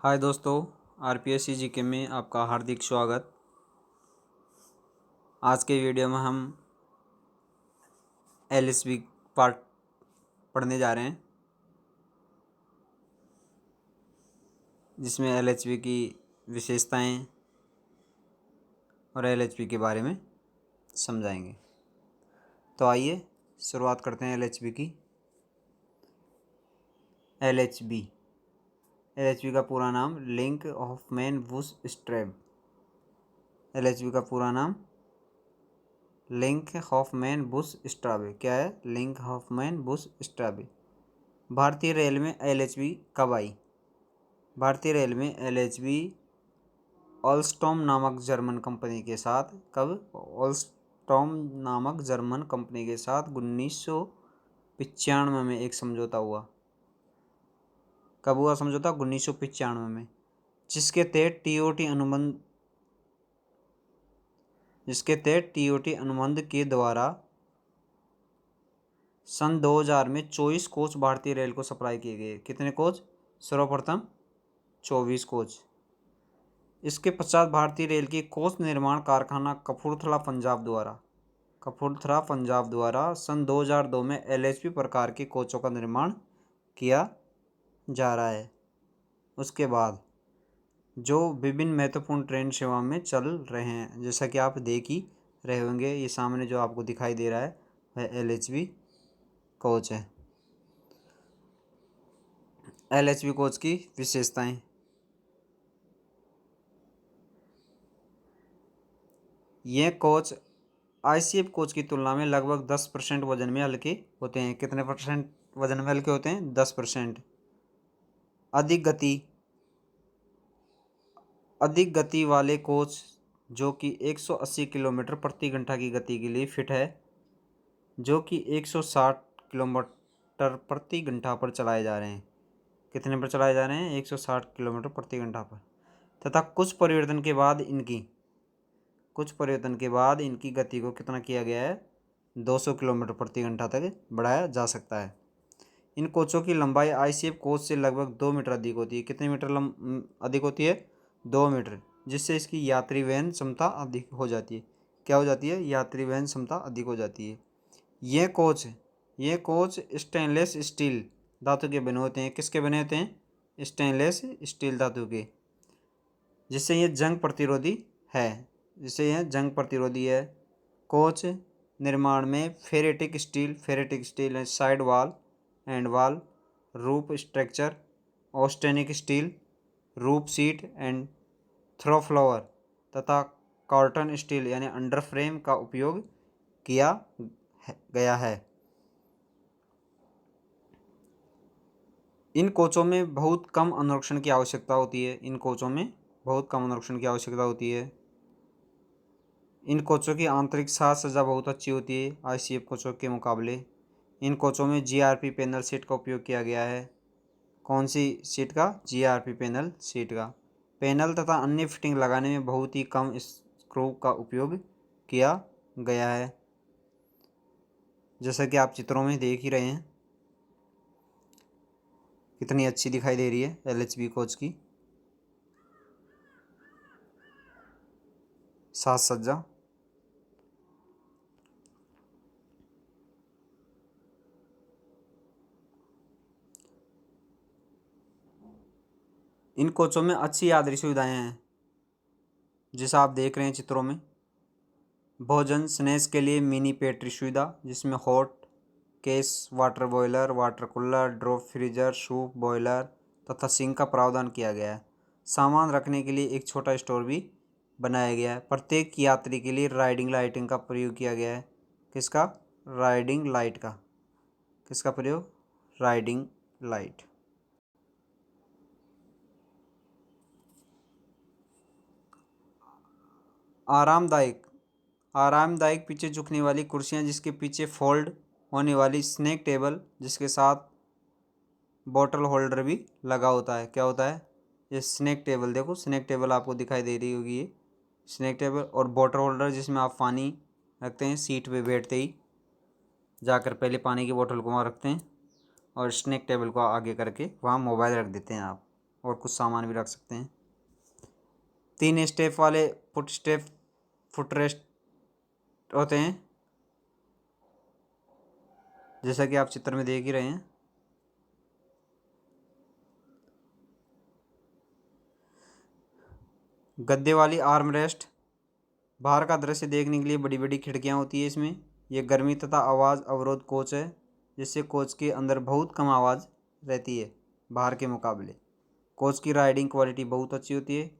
हाय दोस्तों, RPSC GK में आपका हार्दिक स्वागत। आज के वीडियो में हम एलएचबी पार्ट पढ़ने जा रहे हैं, जिसमें एलएचबी की विशेषताएं और एलएचबी के बारे में समझाएंगे। तो आइए शुरुआत करते हैं एलएचबी की। एलएचबी का पूरा नाम Linke Hofmann Busch Strabe. LHB का पूरा नाम लिंक हॉफमैन बुश स्ट्राबे। क्या है? Linke Hofmann Busch Strabe. भारतीय रेल में एलएचबी कब आई? भारतीय रेल में एलएचबी ऑलस्टॉम नामक जर्मन कंपनी के साथ नामक जर्मन कंपनी के साथ 1995 में एक समझौता हुआ। कब हुआ समझौता? 1995 में, जिसके तहत टीओटी अनुबंध के द्वारा सन 2000 में 24 कोच भारतीय रेल को सप्लाई किए गए। कितने कोच? सर्वप्रथम 24 कोच। इसके पश्चात भारतीय रेल की कोच निर्माण कारखाना कपूरथला पंजाब द्वारा सन 2002 में एलएचबी प्रकार के कोचों का निर्माण किया जा रहा है। उसके बाद जो विभिन्न महत्वपूर्ण ट्रेन सेवा में चल रहे हैं, जैसा कि आप देख ही रहे होंगे, ये सामने जो आपको दिखाई दे रहा है वह एलएचबी कोच है। एलएचबी कोच की विशेषताएं। ये कोच आईसीएफ कोच की तुलना में लगभग 10% वजन में हल्के होते हैं। कितने परसेंट वजन में हल्के होते हैं? 10%। अधिक गति वाले कोच जो कि 180 किलोमीटर प्रति घंटा की गति के लिए फिट है, जो कि 160 किलोमीटर प्रति घंटा पर चलाए जा रहे हैं। कितने पर चलाए जा रहे हैं? 160 किलोमीटर प्रति घंटा पर। तथा कुछ परिवर्तन के बाद इनकी गति को कितना किया गया है? 200 किलोमीटर प्रति घंटा तक बढ़ाया जा सकता है। इन कोचों की लंबाई आईसीएफ कोच से लगभग 2 मीटर अधिक होती है। कितने मीटर अधिक होती है? 2 मीटर, जिससे इसकी यात्री वहन क्षमता अधिक हो जाती है। क्या हो जाती है? यात्री वहन क्षमता अधिक हो जाती है। ये कोच स्टेनलेस स्टील धातु के बने होते हैं। किसके बने होते हैं? स्टेनलेस स्टील धातु के, जिससे ये जंग प्रतिरोधी है। कोच निर्माण में ferritic steel side wall and wall रूप स्ट्रक्चर, ऑस्टेनिक स्टील रूप सीट एंड थ्रो फ्लोवर तथा कॉटन स्टील यानी अंडर फ्रेम का उपयोग किया गया है। इन कोचों में बहुत कम अनुरक्षण की आवश्यकता होती है। इन कोचों की आंतरिक साज सज्जा बहुत अच्छी होती है आईसीएफ कोचों के मुकाबले। इन कोचों में जीआरपी पैनल सीट का उपयोग किया गया है। कौन सी सीट का? जीआरपी पैनल सीट का। पैनल तथा अन्य फिटिंग लगाने में बहुत ही कम स्क्रू का उपयोग किया गया है, जैसा कि आप चित्रों में देख ही रहे हैं। कितनी अच्छी दिखाई दे रही है एलएचबी कोच की साज सज्जा। इन कोचों में अच्छी यात्री सुविधाएं हैं, जैसा आप देख रहे हैं चित्रों में। भोजन स्नैक्स के लिए मिनी पेट्री सुविधा, जिसमें hot case, water boiler, water cooler, drop freezer, soup boiler तथा सिंक का प्रावधान किया गया है। सामान रखने के लिए एक छोटा स्टोर भी बनाया गया है। प्रत्येक यात्री के लिए राइडिंग लाइटिंग का प्रयोग किया गया है। किसका? राइडिंग लाइट का। किसका प्रयोग? Riding light. आरामदायक पीछे झुकने वाली कुर्सियां, जिसके पीछे फोल्ड होने वाली स्नैक टेबल, जिसके साथ बॉटल होल्डर भी लगा होता है। क्या होता है? ये स्नैक टेबल। देखो स्नैक टेबल आपको दिखाई दे रही होगी, ये स्नैक टेबल। और बॉटल होल्डर, जिसमें आप पानी रखते हैं। सीट पे बैठते ही जाकर पहले पानी की बोतल को वहाँ रखते हैं और स्नैक टेबल को आगे करके वहाँ मोबाइल रख देते हैं आप। और कुछ सामान भी रख सकते हैं। 3 स्टेप वाले फुटरेस्ट होते हैं, जैसा कि आप चित्र में देख ही रहे हैं। गद्दे वाली आर्म रेस्ट, बाहर का दृश्य देखने के लिए बड़ी बड़ी खिड़कियां होती है इसमें। यह गर्मी तथा आवाज़ अवरोध कोच है, जिससे कोच के अंदर बहुत कम आवाज़ रहती है बाहर के मुकाबले। कोच की राइडिंग क्वालिटी बहुत अच्छी होती है।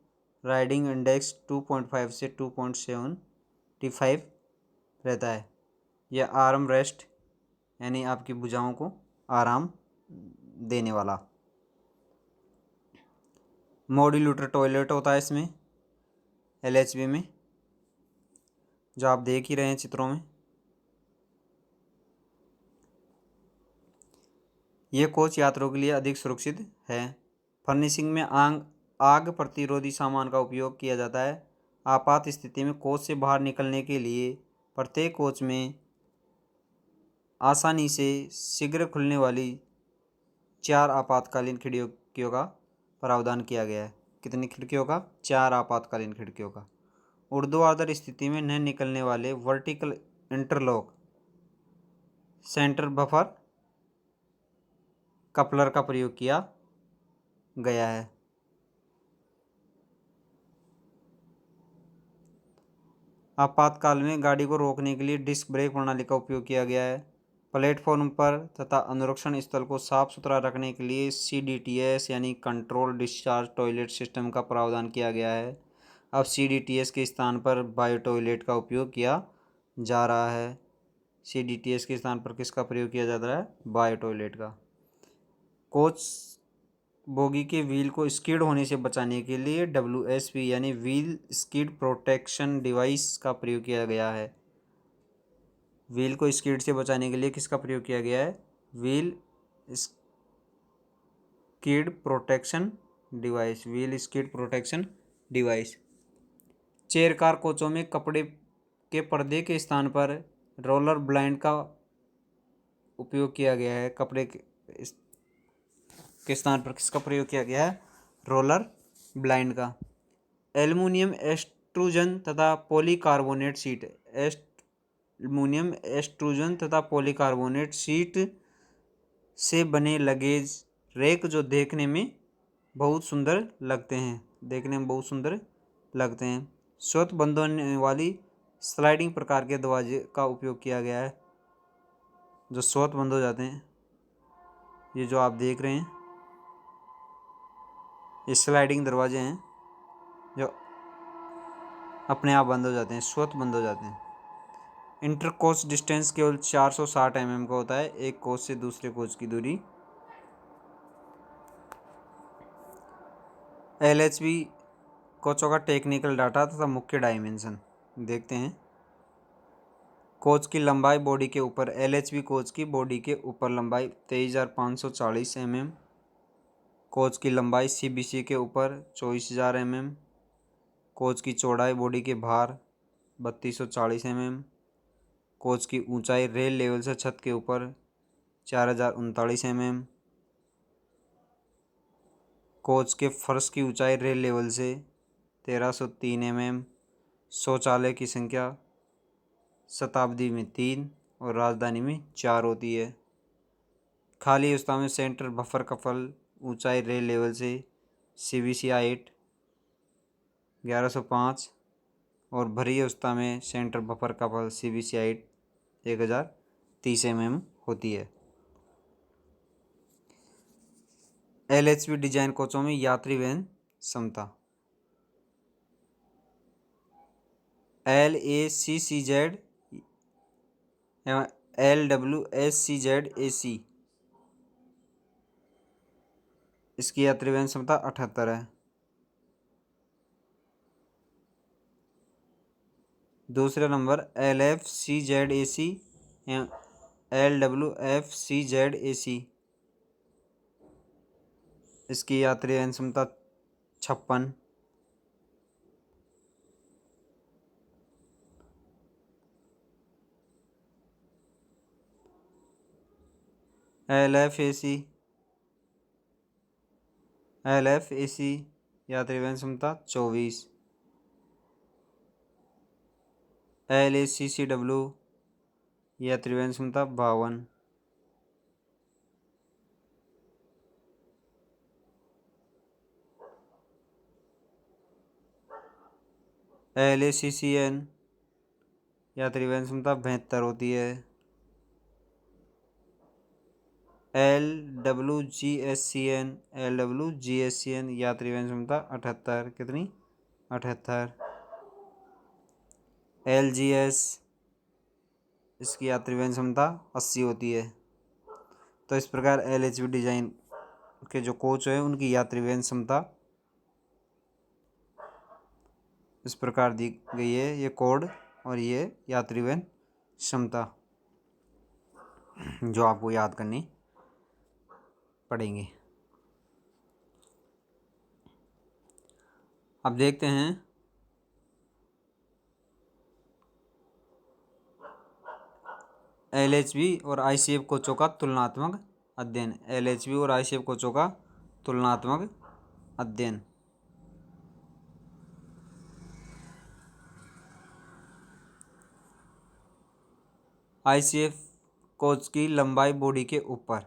राइडिंग इंडेक्स 2.5 से 2.75 रहता है। यह आर्म रेस्ट यानी आपकी भुजाओं को आराम देने वाला। मॉड्यूलर टॉयलेट होता है इसमें, LHV में, जो आप देख ही रहे हैं चित्रों में। यह कोच यात्रियों के लिए अधिक सुरक्षित है। फर्निशिंग में आग प्रतिरोधी सामान का उपयोग किया जाता है। आपात स्थिति में कोच से बाहर निकलने के लिए प्रत्येक कोच में आसानी से शीघ्र खुलने वाली 4 आपातकालीन खिड़कियों का प्रावधान किया गया है। कितनी खिड़कियों का? 4 आपातकालीन खिड़कियों का। ऊर्ध्वाधर स्थिति में न निकलने वाले vertical interlock centre buffer coupler का प्रयोग किया गया है। आपातकाल में गाड़ी को रोकने के लिए डिस्क ब्रेक प्रणाली का उपयोग किया गया है। प्लेटफॉर्म पर तथा अनुरक्षण स्थल को साफ सुथरा रखने के लिए CDTS यानी कंट्रोल डिस्चार्ज टॉयलेट सिस्टम का प्रावधान किया गया है। अब CDTS के स्थान पर बायो टॉयलेट का उपयोग किया जा रहा है। CDTS के स्थान पर किसका प्रयोग किया जा रहा है? बायो टॉयलेट का। कोच बोगी के व्हील को स्किड होने से बचाने के लिए WSP यानी व्हील स्किड प्रोटेक्शन डिवाइस का प्रयोग किया गया है। व्हील को स्किड से बचाने के लिए किसका प्रयोग किया गया है? Wheel skid protection device, wheel skid protection device. Chair car कोचों में कपड़े के पर्दे के स्थान पर रोलर ब्लाइंड का उपयोग किया गया है। कपड़े के स्थान पर किसका प्रयोग किया गया है? रोलर ब्लाइंड का। एल्युमिनियम एक्सट्रूजन तथा पॉलीकार्बोनेट शीट, एल्युमिनियम एक्सट्रूजन तथा पॉलीकार्बोनेट शीट से बने लगेज रैक जो देखने में बहुत सुंदर लगते हैं। स्वतः बंद होने वाली स्लाइडिंग प्रकार के दरवाजे का उपयोग किया गया है, जो स्वतः बंद हो जाते हैं। ये जो आप देख रहे हैं ये स्लाइडिंग दरवाजे हैं जो अपने आप बंद हो जाते हैं, स्वतः बंद हो जाते हैं। इंटर कोच डिस्टेंस केवल 460 mm का होता है, एक कोच से दूसरे कोच की दूरी। LHV कोचों का टेक्निकल डाटा तथा मुख्य डायमेंशन देखते हैं। कोच की लंबाई बॉडी के ऊपर, LHV कोच की बॉडी के ऊपर लंबाई 23,540 mm। कोच की लंबाई CBC के ऊपर 24,000 mm। कोच की चौड़ाई बॉडी के बाहर 3,240 mm। कोच की ऊंचाई रेल लेवल से छत के ऊपर 4,039 mm। कोच के फर्श की ऊंचाई रेल लेवल से 1,303 mm। शौचालय की संख्या शताब्दी में 3 और राजधानी में 4 होती है। खाली अवस्था में सेंटर बफर कपल ऊंचाई रेल लेवल से CBC 8 1105 और भरी अवस्था में centre buffer couple CBC 8 1030 mm होती है। LHV डिजाइन कोचों में यात्री वहन क्षमता LACCZ एवं LWSCZ-AC, इसकी यात्री वहन क्षमता 78 है। दूसरा नंबर LFCZ-AC एवं LWFCZ-AC, इसकी यात्री वहन क्षमता 56। LFAC LF AC यात्री वहन क्षमता 24, LACCW यात्री वहन क्षमता 52, LACCN यात्री वहन क्षमता 72 होती है, LWGSCN यात्री वहन क्षमता 78, कितनी 78, LGS इसकी यात्री वहन क्षमता 80 होती है। तो इस प्रकार LHV डिजाइन के जो कोच है उनकी यात्री वहन क्षमता इस प्रकार दी गई है, ये कोड और ये यात्री वहन क्षमता जो आपको याद करनी पड़ेंगी। अब देखते हैं LHV और ICF कोचों का तुलनात्मक अध्ययन। LHV और ICF कोचों का तुलनात्मक अध्ययन। ICF कोच की लंबाई बॉडी के ऊपर,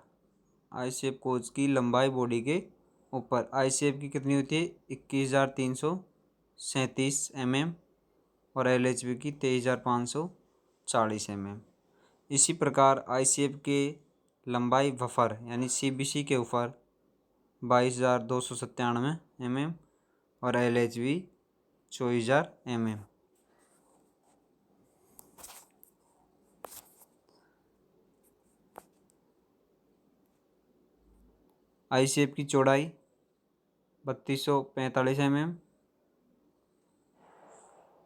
ICF कोच की लंबाई बॉडी के ऊपर ICF की कितनी होती है 21,337 mm और LHV की 23,540 mm। इसी प्रकार ICF के लंबाई वफर यानी CBC के ऊपर 22,297 mm और LHV 24,000 mm। ICF की चौड़ाई 3245 mm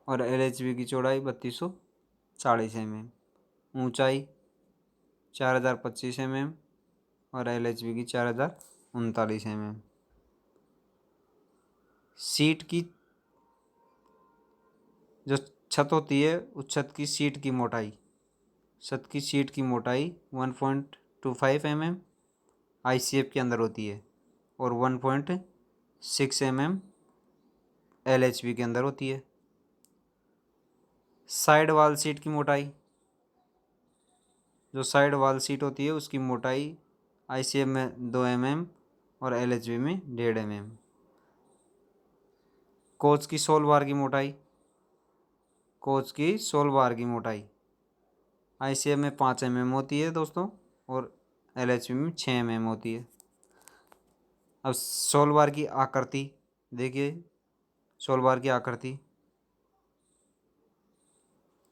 और LHV की चौड़ाई 3240 mm। ऊंचाई 4025 mm और LHV की 4039 mm। सीट की जो छत होती है उस छत की सीट की मोटाई 1.25 mm ICF के अंदर होती है और 1.6 mm LHV के अंदर होती है। साइड वाल सीट की मोटाई, जो साइड वाल सीट होती है उसकी मोटाई ICF में 2 mm और LHV में 1.5 mm। कोच की सोल बार की मोटाई, कोच की सोल बार की मोटाई ICF में 5 mm होती है दोस्तों और LHV में 6 mm होती है। अब सोल बार की आकृति देखिए, सोल बार की आकृति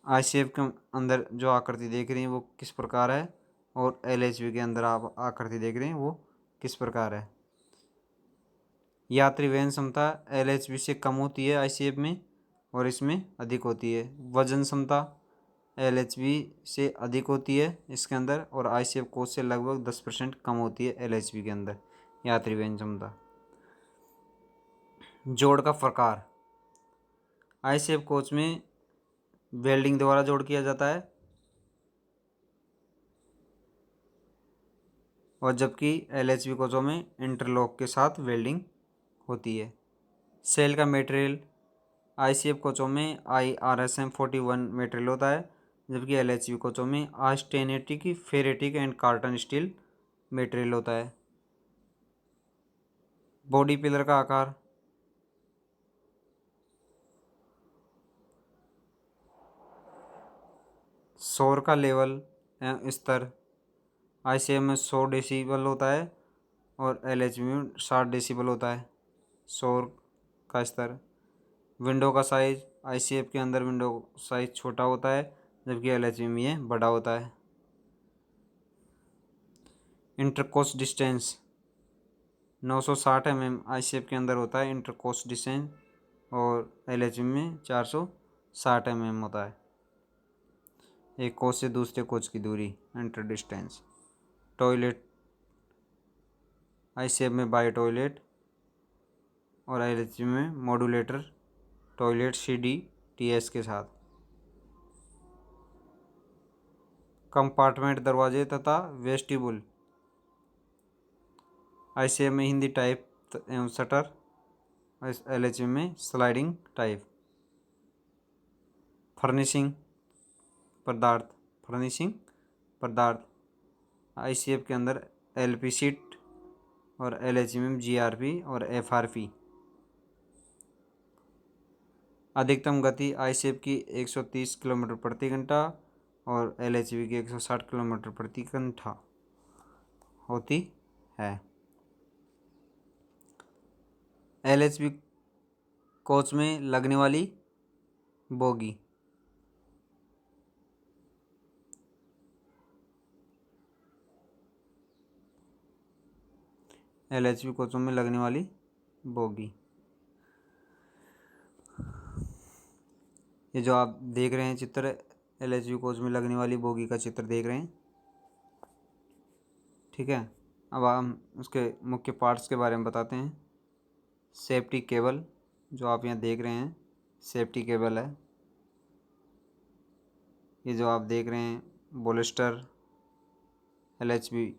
ICF के अंदर जो आकृति देख रही हैं वो किस प्रकार है और LHV के अंदर आप आकृति देख रहे हैं वो किस प्रकार है। यात्री वहन क्षमता LHV से कम होती है ICF में और इसमें अधिक होती है। वजन क्षमता LHV से अधिक होती है इसके अंदर और ICF कोच से लगभग 10% कम होती है LHV के अंदर यात्री वहन क्षमता। जोड़ का प्रकार, ICF कोच में वेल्डिंग द्वारा जोड़ किया जाता है और जबकि LHV कोचों में इंटरलॉक के साथ वेल्डिंग होती है। सेल का मटेरियल ICF कोचों में IRSM 41 मटेरियल होता है जबकि LHV कोचों में austenitic ferritic and carbon steel material होता है। बॉडी पिलर का आकार, शोर का लेवल स्तर ICF में 100 डेसिबल होता है और LHV में 60 डेसिबल होता है शोर का स्तर। विंडो का साइज ICF के अंदर विंडो साइज छोटा होता है जबकि LHV में ये बड़ा होता है। इंटरकोस्ट डिस्टेंस 960 mm ICF के अंदर होता है इंटरकोस्ट डिस्टेंस और LHV में 460 mm होता है। एक कोच से दूसरे कोच की दूरी इंटर डिस्टेंस। टॉयलेट ICF में बायो टॉयलेट और LHV में मॉड्यूलेटर टॉयलेट CDTS के साथ। कंपार्टमेंट दरवाजे तथा वेस्टिबुल ICF में हिंदी टाइप डेप्थ एवं शटर, इस LHV में स्लाइडिंग टाइप। फर्निशिंग पदार्थ ICF के अंदर LP शीट और LHV में GRP और FRP। अधिकतम गति ICF की 130 किलोमीटर प्रति घंटा और LHV की 160 किलोमीटर प्रति घंटा होती है। LHV कोच में लगने वाली बोगी। LHV कोचों में लगने वाली बोगी, ये जो आप देख रहे हैं चित्र, LHV कोच में लगने वाली बोगी का चित्र देख रहे हैं। ठीक है, अब हम उसके मुख्य पार्ट्स के बारे में बताते हैं। सेफ्टी केबल, जो आप यहाँ देख रहे हैं सेफ्टी केबल है। ये जो आप देख रहे हैं बोलेस्टर LHV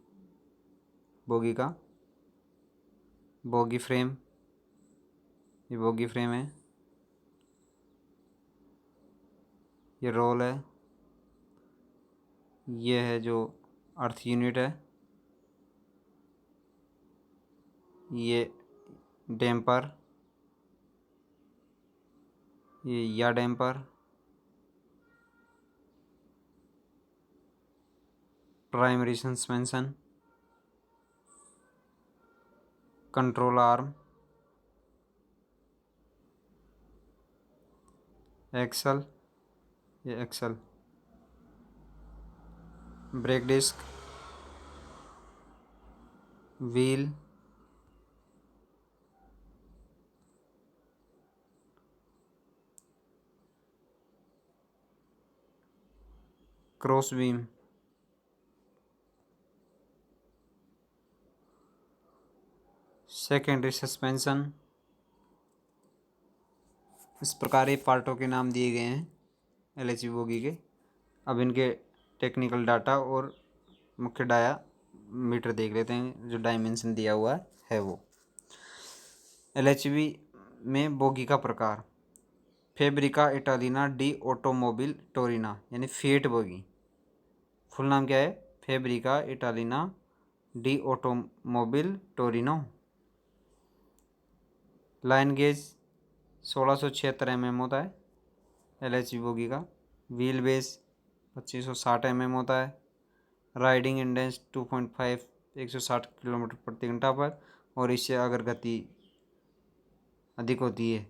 बोगी का। बोगी फ्रेम, ये बोगी फ्रेम है। ये रोल है। ये है जो अर्थ यूनिट है। ये डैम्पर, ये या damper. Primary suspension, control arm, axle, ये axle. Brake disc, wheel, cross beam, secondary suspension. इस प्रकार ये पार्टों के नाम दिए गए हैं LHV बोगी के। अब इनके टेक्निकल डाटा और मुख्य डायामीटर देख लेते हैं, जो डायमेंशन दिया हुआ है वो। LHV में बोगी का प्रकार, फैब्रिका इटालिना डी ऑटोमोबिल टोरिना, यानी फिएट बोगी। फुल नाम क्या है? Fabbrica Italiana di Automobili Torino. Line gauge 1676 mm होता है LHV बोगी का। व्हील बेस 2560 mm होता है। राइडिंग इंडेंस 2.5 160 किलोमीटर प्रति घंटा पर, और इससे अगर गति अधिक होती है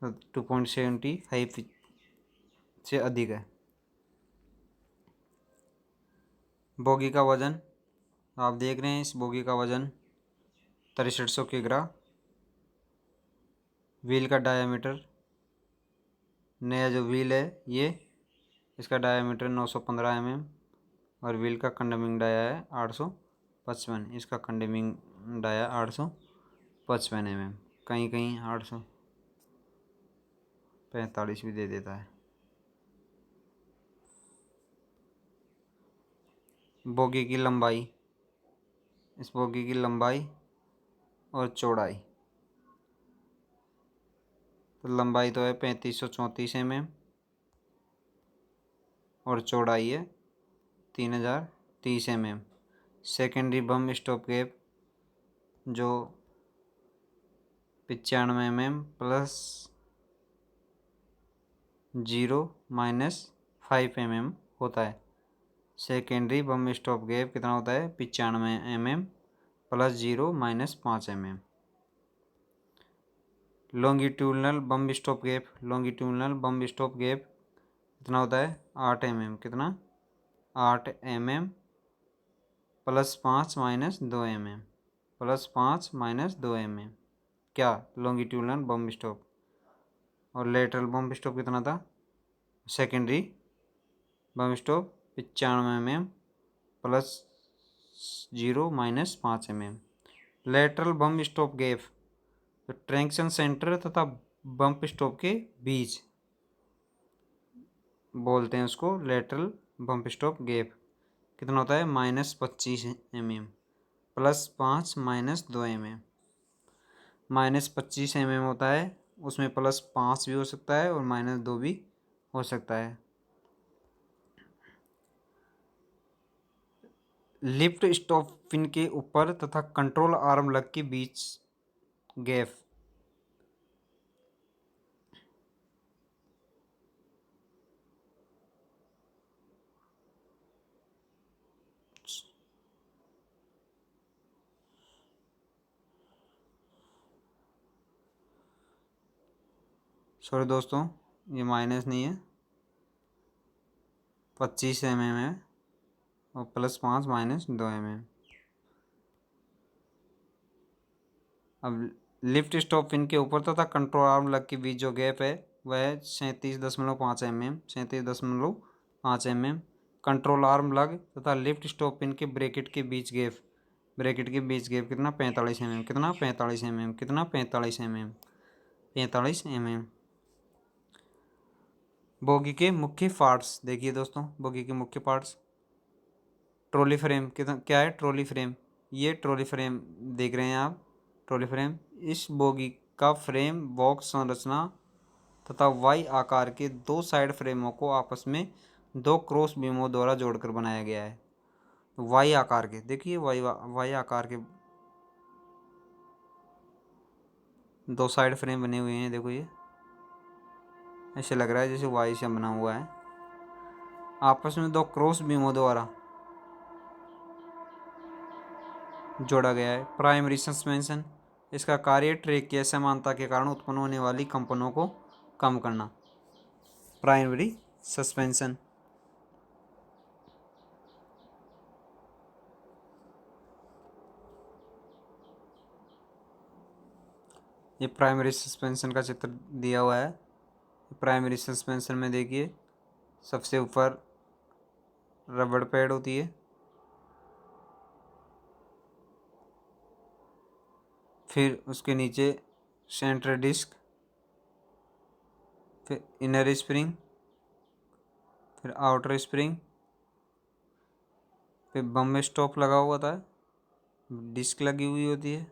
तो 2.75 से अधिक है। बोगी का वजन आप देख रहे हैं, इस बोगी का वजन 6300 किग्रा। व्हील का डायामीटर, नया जो व्हील है ये, इसका डायामीटर 915 mm और व्हील का कंडेमिंग डाया है 855। इसका कंडेमिंग डाया 855 mm, कहीं कहीं 845 भी दे देता है। बोगी की लंबाई, इस बोगी की लंबाई और चौड़ाई, तो लंबाई तो है 3534 mm और चौड़ाई है 3030 mm। Secondary bump stop gap जो 95 mm प्लस 0-5 mm होता है। सेकेंडरी बम स्टॉप गैप कितना होता है? 95 mm plus 0-5 mm। Longitudinal bump stop gap, longitudinal bump stop gap कितना होता है? 8 mm। कितना? 8 mm plus 5-2 mm, plus 5-2 mm। क्या? Longitudinal bump stop. और लेटरल बम स्टॉप कितना था? Secondary bump stop 95 mm plus 0-5 mm। Lateral bump stop gap तो traction centre तथा बम्प स्टॉप के बीच बोलते हैं उसको लेटरल बम्प स्टॉप गैप। कितना होता है? -25 mm प्लस 5-2 mm। -25 mm होता है, उसमें +5 भी हो सकता है और -2 भी हो सकता है। लिफ्ट स्टॉप पिन के ऊपर तथा कंट्रोल आर्म लग के बीच गैप। सॉरी दोस्तों, ये माइनस नहीं है, 25 mm है और +5 -2 mm। अब लिफ्ट स्टॉप पिन के ऊपर तथा कंट्रोल आर्म लग के बीच जो गैप है वह है 37.5 mm, 37.5 mm। कंट्रोल आर्म लग तथा लिफ्ट स्टॉप पिन के ब्रैकेट के बीच गैप, ब्रैकेट के बीच गैप कितना 45 mm, कितना 45 mm, कितना 45 mm, 45 mm। बोगी के मुख्य पार्ट्स देखिए दोस्तों, बोगी के मुख्य पार्ट्स। ट्रॉली फ्रेम कितना क्या है, ट्रॉली फ्रेम, ये ट्रॉली फ्रेम देख रहे हैं आप, ट्रॉली फ्रेम। इस बोगी का फ्रेम बॉक्स संरचना तथा वाई आकार के दो साइड फ्रेमों को आपस में दो क्रॉस बीमों द्वारा जोड़कर बनाया गया है। वाई आकार के, देखिए वाई आकार के दो साइड फ्रेम बने हुए हैं, देखो ये ऐसे लग रहा है जैसे वाई से बना हुआ है, आपस में दो क्रॉस बीमों द्वारा जोड़ा गया है। प्राइमरी सस्पेंशन, इसका कार्य ट्रैक की असमानता के कारण उत्पन्न होने वाली कंपनों को कम करना। Primary suspension. ये प्राइमरी सस्पेंशन का चित्र दिया हुआ है। प्राइमरी सस्पेंशन में देखिए सबसे ऊपर रबड़ पैड होती है, फिर उसके नीचे सेंटर डिस्क, फिर इनर स्प्रिंग, फिर आउटर स्प्रिंग, फिर बम स्टॉप लगा हुआ था, डिस्क लगी हुई होती है,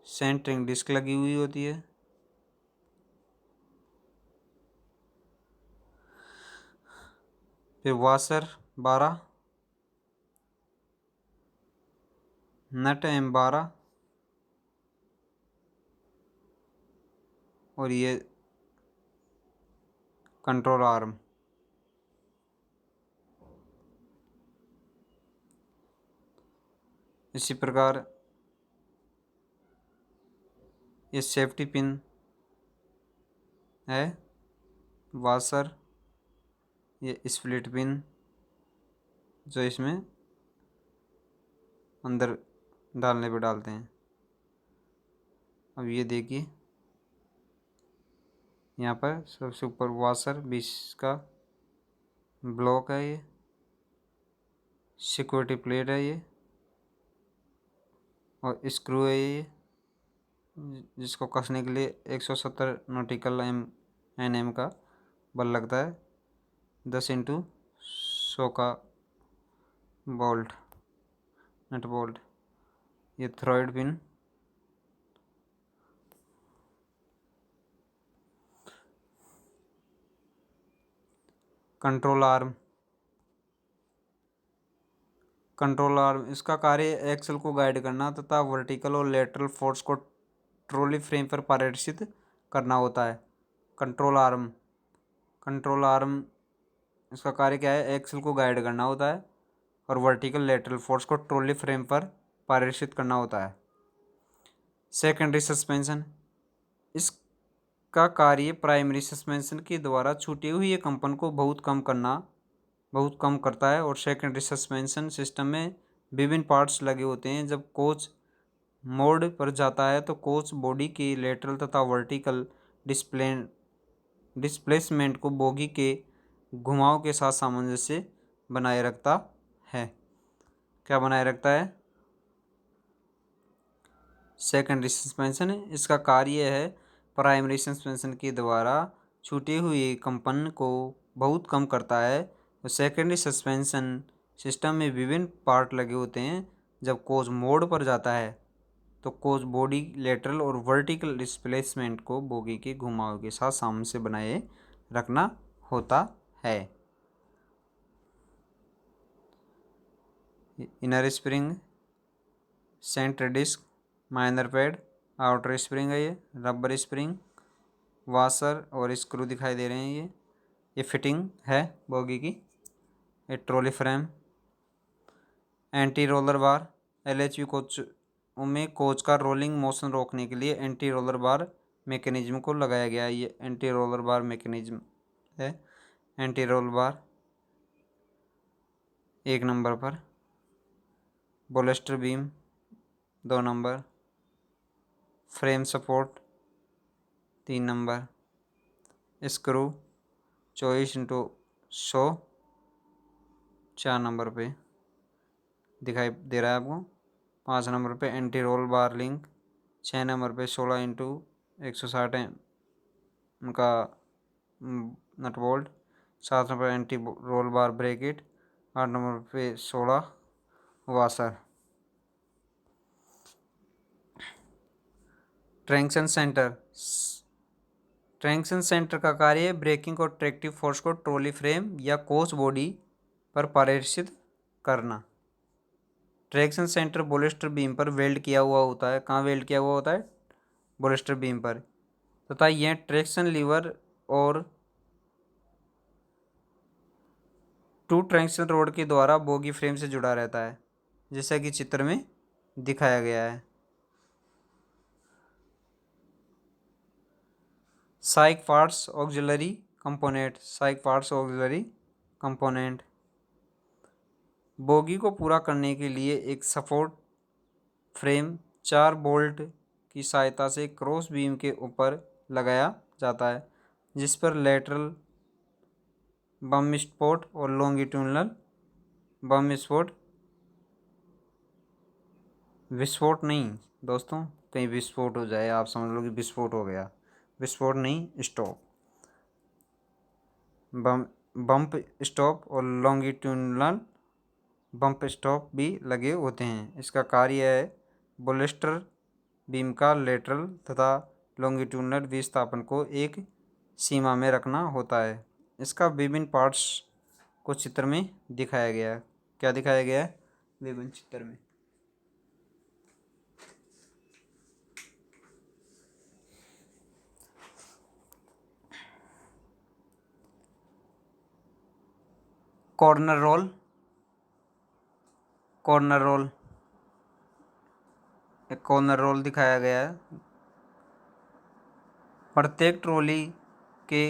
सेंटरिंग डिस्क लगी हुई होती है, फिर वाशर 12, नट M12 और ये कंट्रोल आर्म। इसी प्रकार ये सेफ्टी पिन है, वाशर, ये स्प्लिट पिन जो इसमें अंदर डालने पे डालते हैं। अब ये देखिए यहाँ पर सबसे ऊपर वाशर 20 का ब्लॉक है, ये सिक्योरिटी प्लेट है ये, और स्क्रू है ये जिसको कसने के लिए 170 नॉटिकल NM का बल लगता है, 10x100 का बोल्ट, नट बोल्ट। ये threaded pin, control arm, control arm इसका कार्य एक्सल को गाइड करना तथा वर्टिकल और लेटरल फोर्स को ट्रॉली फ्रेम पर प्रदर्शित करना होता है। कंट्रोल आर्म, कंट्रोल आर्म इसका कार्य क्या है, एक्सल को गाइड करना होता है और वर्टिकल लेटरल फोर्स को ट्रॉली फ्रेम पर प्रदर्शित करना होता है। सेकेंडरी सस्पेंशन, इसका कार्य प्राइमरी सस्पेंशन के द्वारा छूटी हुई कंपन को बहुत कम करता है और सेकेंडरी सस्पेंशन सिस्टम में विभिन्न पार्ट्स लगे होते हैं। जब कोच मोड पर जाता है तो कोच बॉडी की लेटरल तथा वर्टिकल डिस्प्लेसमेंट को बोगी के घुमाव के साथ सामंजस्य बनाए रखता है। क्या बनाए रखता है, सेकेंडरी सस्पेंशन। इसका कार्य है प्राइमरी सस्पेंशन के द्वारा छूटी हुई कंपन को बहुत कम करता है। और सेकेंडरी सस्पेंशन सिस्टम में विभिन्न पार्ट लगे होते हैं। जब कोच मोड पर जाता है तो कोच बॉडी लेटरल और वर्टिकल डिस्प्लेसमेंट को बोगी के घुमाव के साथ सामने से बनाए रखना होता है। Inner spring, centre disc, minor pad, outer spring है, ये रबर स्प्रिंग, वाशर और स्क्रू दिखाई दे रहे हैं। ये फिटिंग है बोगी की। ये ट्रॉली फ्रेम, एंटी रोलर बार, LHV कोच में कोच का रोलिंग मोशन रोकने के लिए एंटी रोलर बार मैकेनिज्म को लगाया गया है। ये एंटी रोलर बार मैकेनिज्म है। एंटी रोल बार 1 नंबर पर, bolster beam 2 number, frame support 3 number, screw 24x100 4 number पे दिखाई दे रहा है आपको। 5 नंबर पे anti roll bar link, 6 number पे 16x160 उनका nut bolt, 7 number anti roll bar bracket, 8 number पे 16 washer. Traction centre, traction centre का कार्य ब्रेकिंग और ट्रैक्टिव फोर्स को ट्रॉली फ्रेम या कोच बॉडी पर प्रेषित करना। ट्रैक्शन सेंटर बोलेस्टर बीम पर वेल्ड किया हुआ होता है। कहाँ वेल्ड किया हुआ होता है? बोलेस्टर बीम पर, तथा यह ट्रैक्शन लीवर और 2 ट्रैक्शन रोड के द्वारा बोगी फ्रेम से जुड़ा रहता है, जैसा कि चित्र में दिखाया गया है। साइक पार्ट्स ऑक्सिलरी कंपोनेंट, साइक पार्ट्स ऑक्सिलरी कंपोनेंट बोगी को पूरा करने के लिए एक सपोर्ट फ्रेम 4 बोल्ट की सहायता से क्रॉस बीम के ऊपर लगाया जाता है, जिस पर लेटरल बम स्पॉट और लॉन्गिट्यूडनल बम स्पॉट, विस्फोट नहीं दोस्तों, कहीं विस्फोट हो जाए आप समझ लो कि विस्फोट हो गया, विस्फोट नहीं, स्टॉप, बम्प स्टॉप और लॉन्गिट्यूडनल बम्प स्टॉप भी लगे होते हैं। इसका कार्य है बोलेस्टर बीम का लेटरल तथा लॉन्गिट्यूडनल विस्थापन को एक सीमा में रखना होता है। इसका विभिन्न पार्ट्स को चित्र में दिखाया गया है। क्या दिखाया गया है विभिन्न चित्र में? कॉर्नर रोल, कॉर्नर रोल, एक कॉर्नर रोल दिखाया गया है। प्रत्येक ट्रॉली के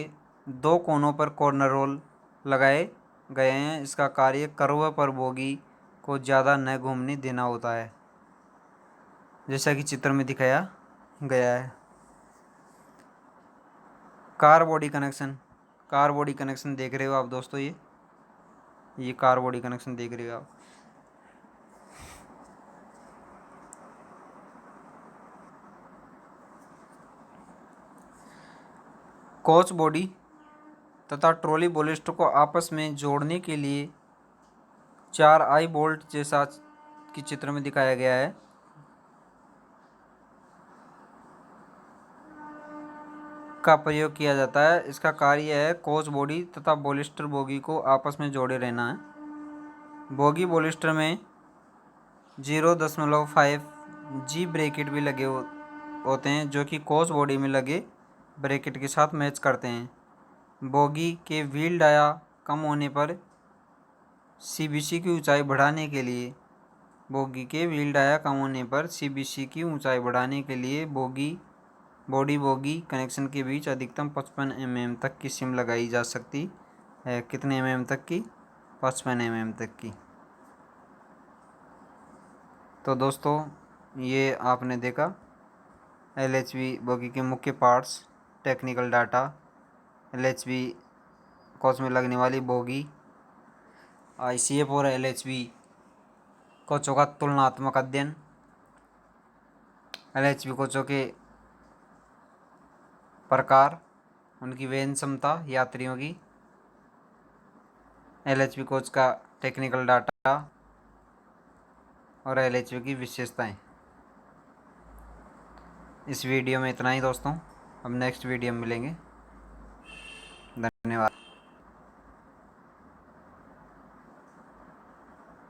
2 कोनों पर कॉर्नर रोल लगाए गए हैं। इसका कार्य कर्व पर बोगी को ज़्यादा न घूमने देना होता है, जैसा कि चित्र में दिखाया गया है। Car body connection, car body connection देख रहे हो आप दोस्तों, ये कार बॉडी कनेक्शन देख रहे हो आप। कोच बॉडी तथा ट्रॉली बोलेस्टर को आपस में जोड़ने के लिए 4 आई बोल्ट जैसा कि चित्र में दिखाया गया है का प्रयोग किया जाता है। इसका कार्य है कोच बॉडी तथा बोलेस्टर बोगी को आपस में जोड़े रहना है। बोगी बोलेस्टर में 0.5 जी ब्रैकेट भी लगे होते हैं, जो कि कोच बॉडी में लगे ब्रैकेट के साथ मैच करते हैं। बोगी के व्हील डाया कम होने पर CBC की ऊंचाई बढ़ाने के लिए, बोगी के व्हील डाया कम होने पर CBC की ऊंचाई बढ़ाने के लिए बॉडी बोगी कनेक्शन के बीच अधिकतम 55 mm तक की सिम लगाई जा सकती है। कितने mm तक की? 55 mm तक की। तो दोस्तों ये आपने देखा LHV बोगी के मुख्य parts, technical data, LHV coach में लगने वाली बोगी, ICF और LHV कोचों का तुलनात्मक अध्ययन, LHV कोचों के प्रकार, उनकी वहन क्षमता यात्रियों की, LHV कोच का टेक्निकल डाटा और LHV की विशेषताएं। इस वीडियो में इतना ही दोस्तों, अब नेक्स्ट वीडियो में मिलेंगे। धन्यवाद।